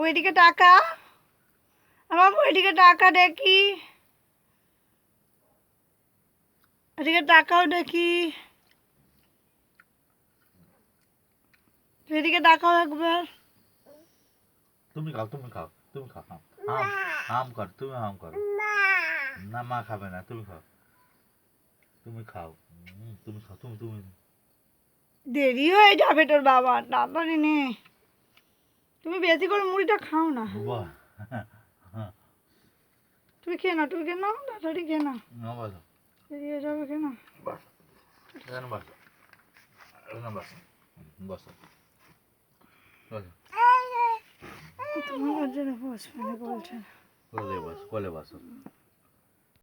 বাবু এদিকে টাকা, বাবু এদিকে টাকা দেখি, এদিকে টাকাও দেখি, এদিকে টাকাও একবার। তুমি খাও তুমি খাও তুমি খাও হাম হাম কর তুমি হাম করো না মা খাবে না তুমি খাও তুমি খাও তুমি খাও তুমি তুমি দেরি হয়ে যাবে তোর বাবা, তাড়াতাড়ি নে। তুমি বেশি করে মুড়িটা খাও না। বাহ তুমি খেয়ে নাও, তুমি খেয়ে নাও, তাড়াতাড়ি খেয়ে নাও, না বলো দেরি হয়ে যাবে, খেয়ে নাও। বাস এখানে বাস এখানে বাস বসো বসো তোমার জন্য বসবে না বলছে। কোলে বসো